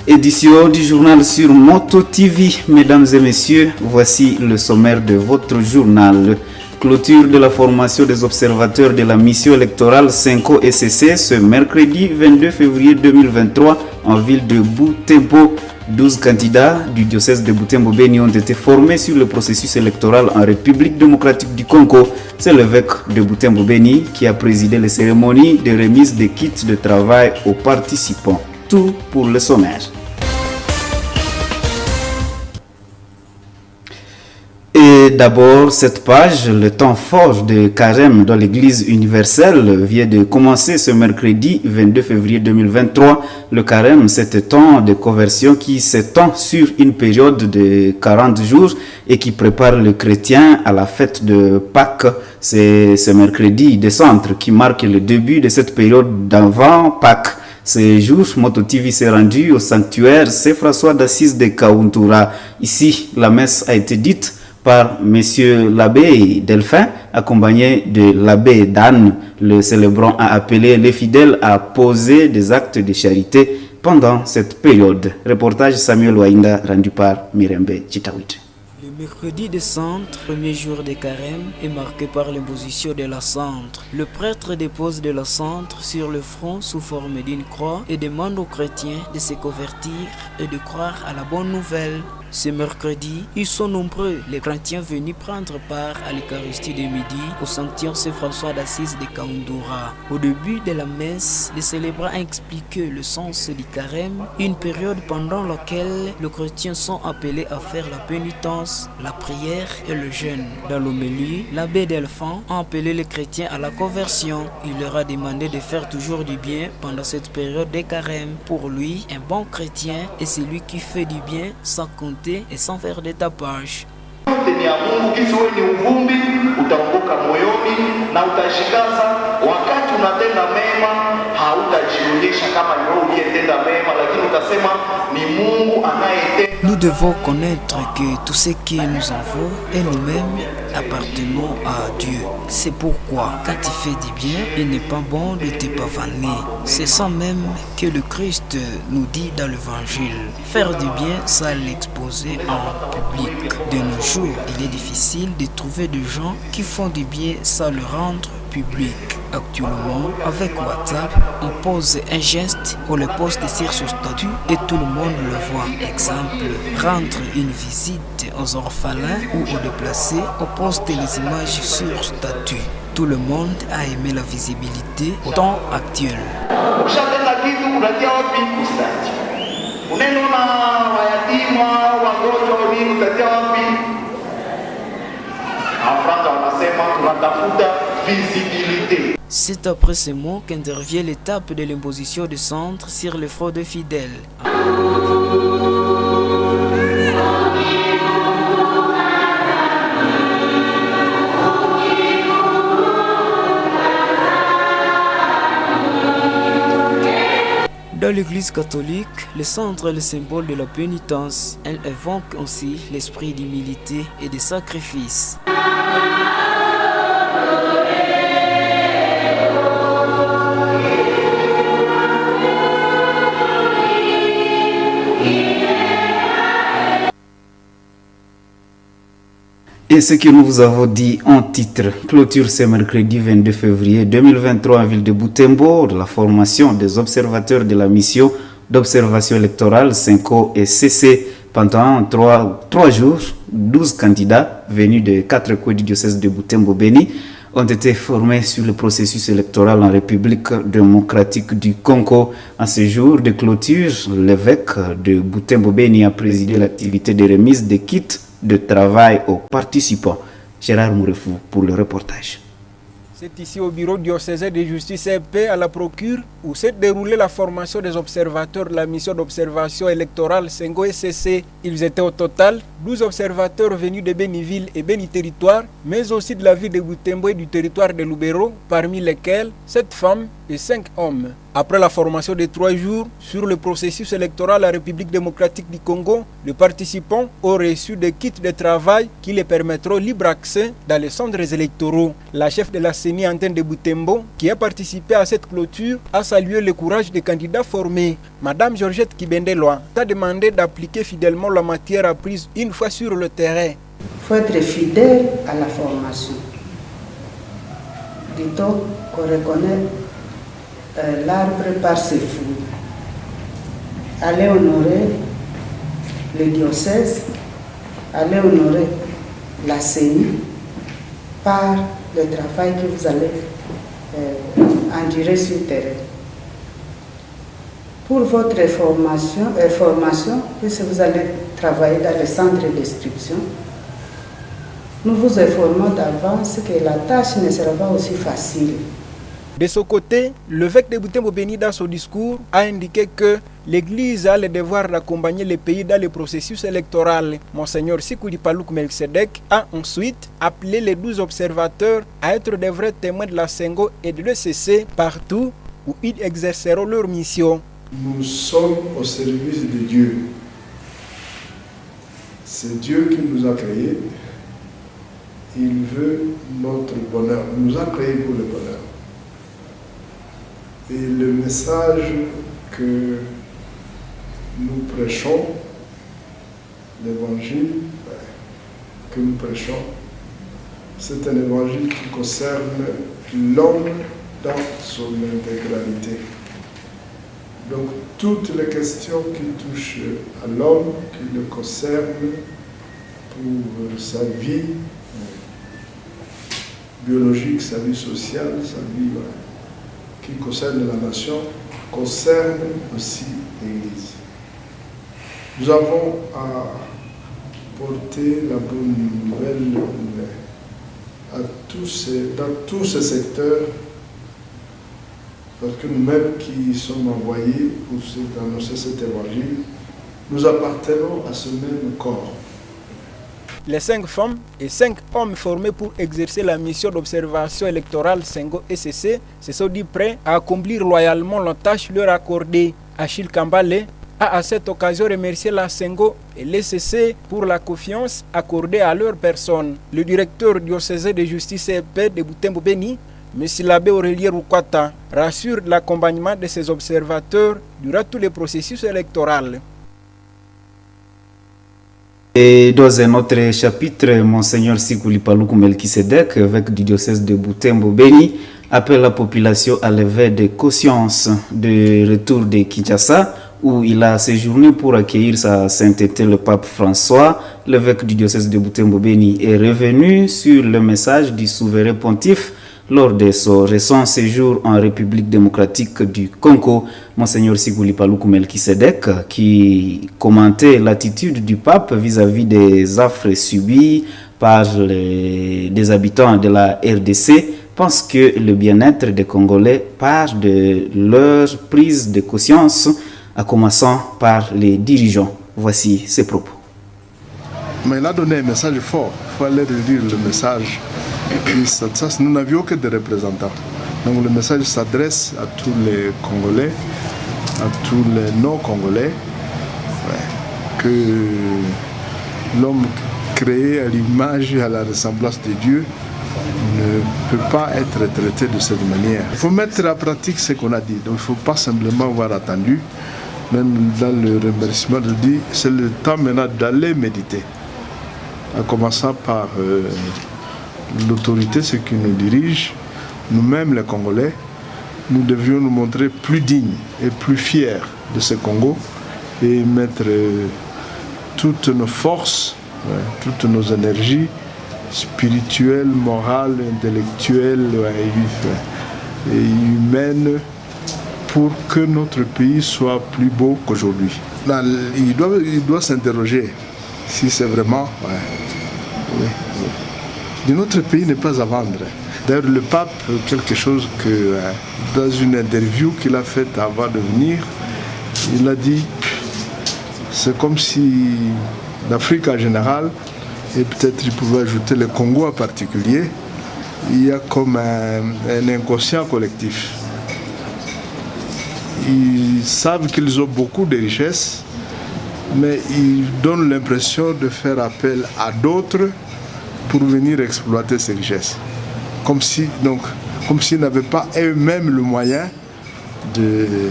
Édition du journal sur Moto TV. Mesdames et messieurs, voici le sommaire de votre journal. Clôture de la formation des observateurs de la mission électorale 5O SCC ce mercredi 22 février 2023 en ville de Butembo. 12 candidats du diocèse de Butembo-Beni ont été formés sur le processus électoral en République démocratique du Congo. C'est l'évêque de Butembo-Beni qui a présidé les cérémonies de remise des kits de travail aux participants. Tout pour le sommaire. Et d'abord, cette page, le temps fort de carême dans l'Église universelle vient de commencer ce mercredi 22 février 2023. Le carême, c'est un temps de conversion qui s'étend sur une période de 40 jours et qui prépare le chrétien à la fête de Pâques. C'est ce mercredi des centres qui marque le début de cette période d'avant Pâques. Ce jour, Moto TV s'est rendu au sanctuaire Saint-François d'Assise de Kauntura. Ici, la messe a été dite par Monsieur l'abbé Delphin, accompagné de l'abbé Dan. Le célébrant a appelé les fidèles à poser des actes de charité pendant cette période. Reportage Samuel Wainda rendu par Mirembe Chitawit. Le mercredi des centres, premier jour de carême, est marqué par l'imposition de la cendre. Le prêtre dépose de la cendre sur le front sous forme d'une croix et demande aux chrétiens de se convertir et de croire à la bonne nouvelle. Ce mercredi, ils sont nombreux, les chrétiens venus prendre part à l'Eucharistie de midi au sanctuaire Saint-François d'Assise de Kauntura. Au début de la messe, les célébrants ont expliqué le sens du carême, une période pendant laquelle les chrétiens sont appelés à faire la pénitence, la prière et le jeûne. Dans l'homélie, l'abbé Delphin a appelé les chrétiens à la conversion. Il leur a demandé de faire toujours du bien pendant cette période de carême. Pour lui, un bon chrétien est celui qui fait du bien sans compter et sans faire de tapage. Nous devons connaître que tout ce qui nous envoie et nous-mêmes appartenons à Dieu. C'est pourquoi, quand tu fais du bien, il n'est pas bon de te pavaner. C'est ça même que le Christ nous dit dans l'évangile. Faire du bien, ça l'exposer en public. De nos jours, il est difficile de trouver des gens qui font du bien sans le rendre public. Actuellement, avec WhatsApp, on pose un geste, on le poste sur son statut et tout le monde le voit. Exemple, rendre une visite aux orphelins ou aux déplacés, on poste les images sur statut. Tout le monde a aimé la visibilité au temps actuel. C'est après ce mot qu'intervient l'étape de l'imposition de cendre sur les fraudeurs fidèles. Dans l'Église catholique, le cendre est le symbole de la pénitence. Elle évoque aussi l'esprit d'humilité et de sacrifice. Et ce que nous vous avons dit en titre, clôture ce mercredi 22 février 2023 en ville de Butembo, de la formation des observateurs de la mission d'observation électorale 5O et CC. Pendant 3 jours, 12 candidats venus de 4 coins du diocèse de Butembo-Beni ont été formés sur le processus électoral en République démocratique du Congo. En ce jour de clôture, l'évêque de Butembo-Beni a présidé l'activité de remise des kits de travail aux participants. Gérard Mourefou pour le reportage. C'est ici au bureau diocésain de justice et paix à la procure où s'est déroulée la formation des observateurs de la mission d'observation électorale 5O SCC. Ils étaient au total 12 observateurs venus de Béniville et Béni Territoire, mais aussi de la ville de Butembo et du territoire de Lubero, parmi lesquels 7 femmes et 5 hommes. Après la formation de 3 jours sur le processus électoral à la République démocratique du Congo, les participants ont reçu des kits de travail qui les permettront libre accès dans les centres électoraux. La chef de la CENI Antenne de Butembo, qui a participé à cette clôture, a salué le courage des candidats formés. Madame Georgette Kibendeloa a demandé d'appliquer fidèlement la matière apprise une fois sur le terrain. Il faut être fidèle à la formation. Dit-on qu'on reconnaît l'arbre par ses fruits. Allez honorer le diocèse, allez honorer la CENI par le travail que vous allez endurer sur le terrain. Pour votre formation, puisque vous allez travailler dans le centre d'inscription, nous vous informons d'avance que la tâche ne sera pas aussi facile. De son côté, l'évêque de Butembo Béni dans son discours a indiqué que l'Église a le devoir d'accompagner le pays dans le processus électoral. Monseigneur Sikuli Palouk Melkisedek a ensuite appelé les 12 observateurs à être de vrais témoins de la Sengo et de l'ECC partout où ils exerceront leur mission. Nous sommes au service de Dieu. C'est Dieu qui nous a créés. Il veut notre bonheur. Il nous a créés pour le bonheur. Et le message que nous prêchons, l'évangile que nous prêchons, c'est un évangile qui concerne l'homme dans son intégralité. Donc toutes les questions qui touchent à l'homme, qui le concernent pour sa vie biologique, sa vie sociale, sa vie qui concerne la nation, concerne aussi l'Église. Nous avons à porter la bonne nouvelle dans tous ces secteurs, parce que nous-mêmes qui sommes envoyés pour annoncer cet évangile, nous appartenons à ce même corps. Les 5 femmes et 5 hommes formés pour exercer la mission d'observation électorale Sengo-ECC se sont dit prêts à accomplir loyalement la tâche leur accordée. Achille Kambale a à cette occasion remercié la Sengo et l'ECC pour la confiance accordée à leur personne. Le directeur diocésain de justice et paix de Butembo Béni, M. l'abbé Aurélien Rukwata, rassure l'accompagnement de ses observateurs durant tout le processus électoral. Et dans un autre chapitre, Monseigneur Sikuli Paluku Melkisedek, évêque du diocèse de Butembo Béni, appelle la population à l'éveil de conscience de retour de Kinshasa, où il a séjourné pour accueillir sa sainteté le pape François. L'évêque du diocèse de Butembo Béni est revenu sur le message du souverain pontife lors de son récent séjour en République démocratique du Congo. Monseigneur Sikuli Paluku Melkisedek, qui commentait l'attitude du pape vis-à-vis des affres subies par des habitants de la RDC, pense que le bien-être des Congolais part de leur prise de conscience, en commençant par les dirigeants. Voici ses propos. Mais il a donné un message fort. Il faut aller relire le message. Nous n'avions que des représentants. Donc le message s'adresse à tous les Congolais, à tous les non-Congolais, que l'homme créé à l'image et à la ressemblance de Dieu ne peut pas être traité de cette manière. Il faut mettre en pratique ce qu'on a dit. Donc il ne faut pas simplement avoir attendu. Même dans le remerciement, je dis, c'est le temps maintenant d'aller méditer. En commençant par l'autorité, ceux qui nous dirigent, nous-mêmes les Congolais, nous devions nous montrer plus dignes et plus fiers de ce Congo et mettre toutes nos forces, toutes nos énergies spirituelles, morales, intellectuelles et humaines pour que notre pays soit plus beau qu'aujourd'hui. Il doit s'interroger si c'est vraiment... Notre pays n'est pas à vendre. D'ailleurs, le pape, quelque chose que dans une interview qu'il a faite avant de venir, il a dit, c'est comme si l'Afrique en général, et peut-être il pouvait ajouter le Congo en particulier, il y a comme un inconscient collectif. ils savent qu'ils ont beaucoup de richesses, mais ils donnent l'impression de faire appel à d'autres pour venir exploiter ces richesses. Comme s'ils n'avaient pas eux-mêmes le moyen de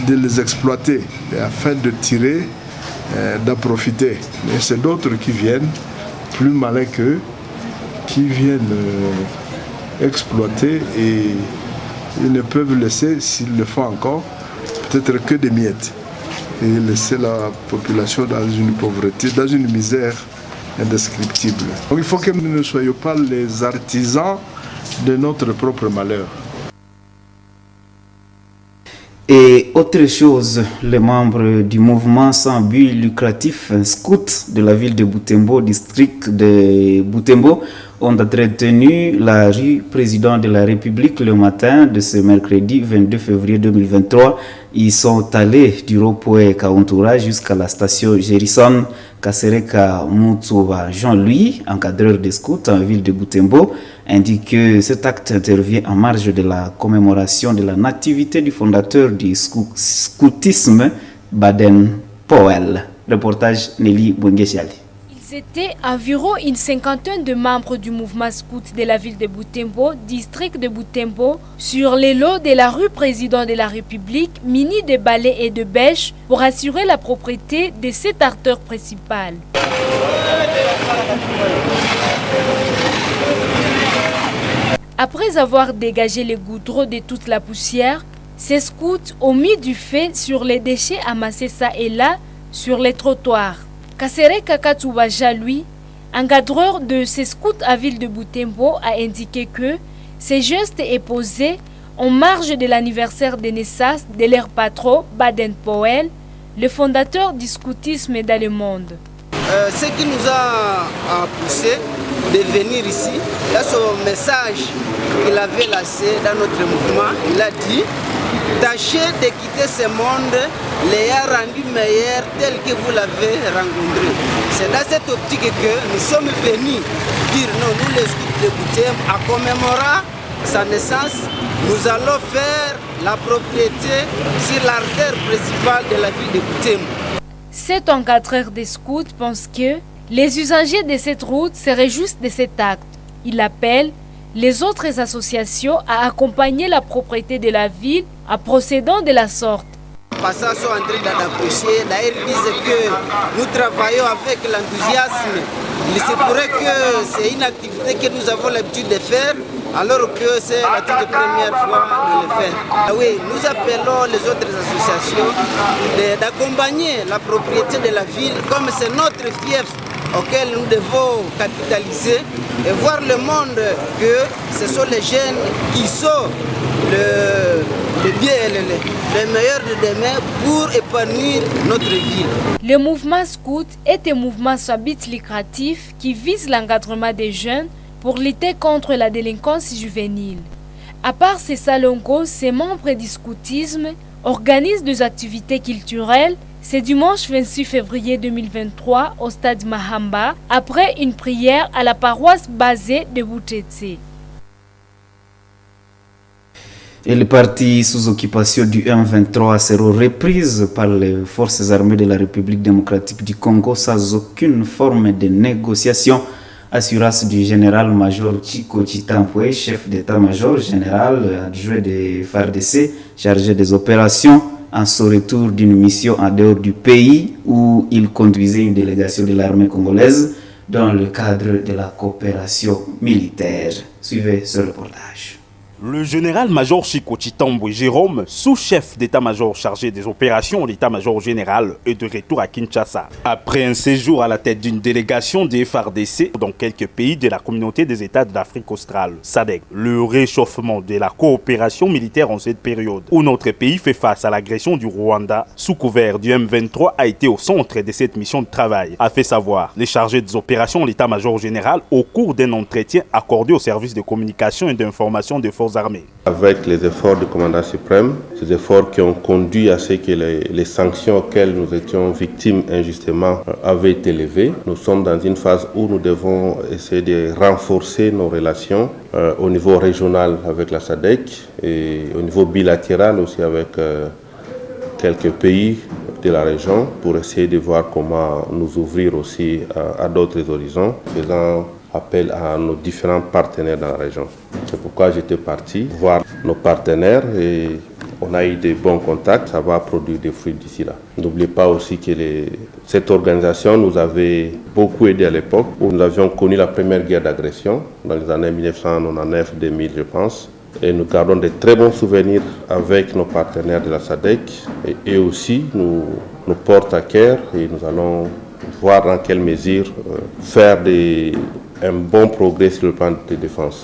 les exploiter afin de tirer, d'en profiter. Mais c'est d'autres qui viennent, plus malins qu'eux, qui viennent exploiter et ils ne peuvent laisser, s'ils le font encore, peut-être que des miettes. Et laisser la population dans une pauvreté, dans une misère indescriptible. Donc il faut que nous ne soyons pas les artisans de notre propre malheur. Et autre chose, les membres du mouvement sans but lucratif scout de la ville de Butembo, district de Butembo, ont entretenu la rue Président de la République le matin de ce mercredi 22 février 2023. Ils sont allés du rond-point Kauntura jusqu'à la station Gerison. Kasereka Moutouba Jean-Louis, encadreur des scouts en ville de Butembo, indique que cet acte intervient en marge de la commémoration de la nativité du fondateur du scoutisme, Baden-Powell. Reportage Nelly Bwengeshiali. Ils étaient environ une cinquantaine de membres du mouvement scout de la ville de Butembo, district de Butembo, sur les lots de la rue Président de la République, munis de balais et de bêches pour assurer la propriété de cet artère principal. Après avoir dégagé les goudrons de toute la poussière, ces scouts ont mis du feu sur les déchets amassés ça et là sur les trottoirs. Kasereka Katoubaja, lui, encadreur de ces scouts à ville de Butembo, a indiqué que ce geste est posé en marge de l'anniversaire de naissance de leur patron Baden-Powell, le fondateur du scoutisme dans le monde. Ce qui nous a poussé de venir ici, là son message qu'il avait lancé dans notre mouvement, il a dit: tâchez de quitter ce monde l'ayant rendu meilleur tel que vous l'avez rencontré. C'est dans cette optique que nous sommes venus dire non, nous les scouts de Butembo, à commémorer sa naissance, nous allons faire la propriété sur l'artère principale de la ville de Butembo. Cet encadreur des scouts pense que les usagers de cette route se réjouissent de cet acte. Il appelle les autres associations à accompagner la propriété de la ville en procédant de la sorte. Les passants sont en train d'approcher. D'ailleurs, ils disent que nous travaillons avec l'enthousiasme. Il se pourrait que c'est une activité que nous avons l'habitude de faire, alors que c'est la toute première fois de le faire. Ah oui, nous appelons les autres associations d'accompagner la propriété de la ville, comme c'est notre fief auquel nous devons capitaliser et voir le monde que ce sont les jeunes qui sont le bien et le meilleur de demain pour épanouir notre ville. Le mouvement scout est un mouvement sans but lucratif qui vise l'encadrement des jeunes pour lutter contre la délinquance juvénile. À part ces salongos, ces membres du scoutisme organisent des activités culturelles. C'est dimanche 26 février 2023 au stade Mahamba, après une prière à la paroisse basée de Boutetse. Et les parties sous occupation du M23 seront reprises par les forces armées de la République démocratique du Congo sans aucune forme de négociation. Assurance du général-major Chico Chitampwe, chef d'état-major général adjoint de FARDC, chargé des opérations, en son retour d'une mission en dehors du pays où il conduisait une délégation de l'armée congolaise dans le cadre de la coopération militaire. Suivez ce reportage. Le général-major Chico Chitambwe Jérôme, sous-chef d'état-major chargé des opérations de l'état-major général, est de retour à Kinshasa. Après un séjour à la tête d'une délégation des FARDC dans quelques pays de la communauté des États de l'Afrique australe, SADC, le réchauffement de la coopération militaire en cette période où notre pays fait face à l'agression du Rwanda sous couvert du M23 a été au centre de cette mission de travail, a fait savoir les chargés des opérations de l'état-major général au cours d'un entretien accordé au service de communication et d'information des forces forces armées. Avec les efforts du commandant suprême, ces efforts qui ont conduit à ce que les sanctions auxquelles nous étions victimes injustement avaient été levées, nous sommes dans une phase où nous devons essayer de renforcer nos relations au niveau régional avec la SADC et au niveau bilatéral aussi avec quelques pays de la région pour essayer de voir comment nous ouvrir aussi à d'autres horizons, faisant appel à nos différents partenaires dans la région. C'est pourquoi j'étais parti voir nos partenaires et on a eu de bons contacts, ça va produire des fruits d'ici là. N'oubliez pas aussi que cette organisation nous avait beaucoup aidé à l'époque où nous avions connu la première guerre d'agression dans les années 1999-2000 je pense. Et nous gardons de très bons souvenirs avec nos partenaires de la SADC et aussi nous portent à cœur et nous allons voir dans quelle mesure faire un bon progrès sur le plan de défense.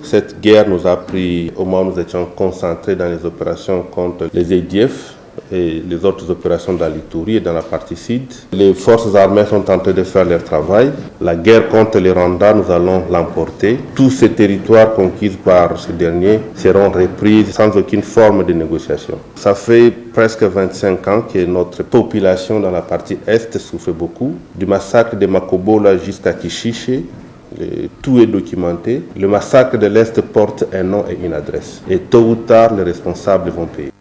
Cette guerre nous a pris au moment où nous étions concentrés dans les opérations contre les EDF et les autres opérations dans l'Ituri et dans la partie sud. Les forces armées sont en train de faire leur travail. La guerre contre les Rwandais, nous allons l'emporter. Tous ces territoires conquis par ces derniers seront repris sans aucune forme de négociation. Ça fait presque 25 ans que notre population dans la partie est souffre beaucoup. Du massacre de Makobola jusqu'à Kishiché, tout est documenté. Le massacre de l'Est porte un nom et une adresse. Et tôt ou tard, les responsables vont payer.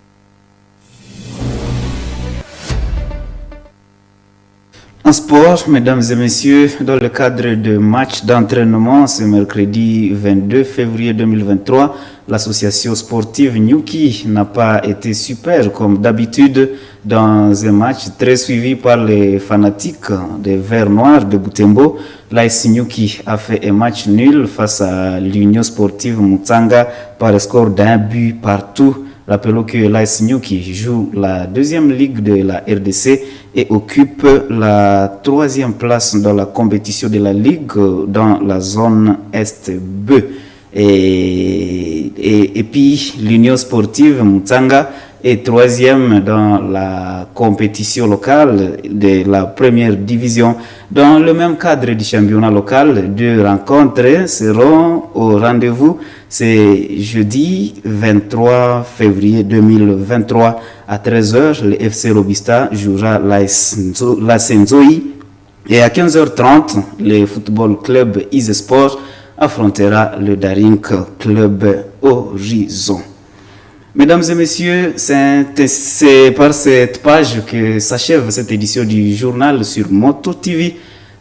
En sport, mesdames et messieurs, dans le cadre de matchs d'entraînement ce mercredi 22 février 2023, l'association sportive Nyuki n'a pas été super comme d'habitude dans un match très suivi par les fanatiques des Verts Noirs de Butembo. L'AS Nyuki a fait un match nul face à l'Union sportive Mutsanga par le score d'un but partout. Rappelons que l'AS Nyuki joue la deuxième ligue de la RDC et occupe la 3e place dans la compétition de la ligue dans la zone Est B. Et puis l'Union sportive Mutsanga est 3e dans la compétition locale de la première division. Dans le même cadre du championnat local, 2 rencontres seront au rendez-vous. C'est jeudi 23 février 2023 à 13h. Le FC Robista jouera la Senzoi et à 15h30, le football club Isesport affrontera le Daring Club Horizon. Mesdames et messieurs, c'est par cette page que s'achève cette édition du journal sur Moto TV.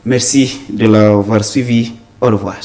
Merci de l'avoir suivi. Au revoir.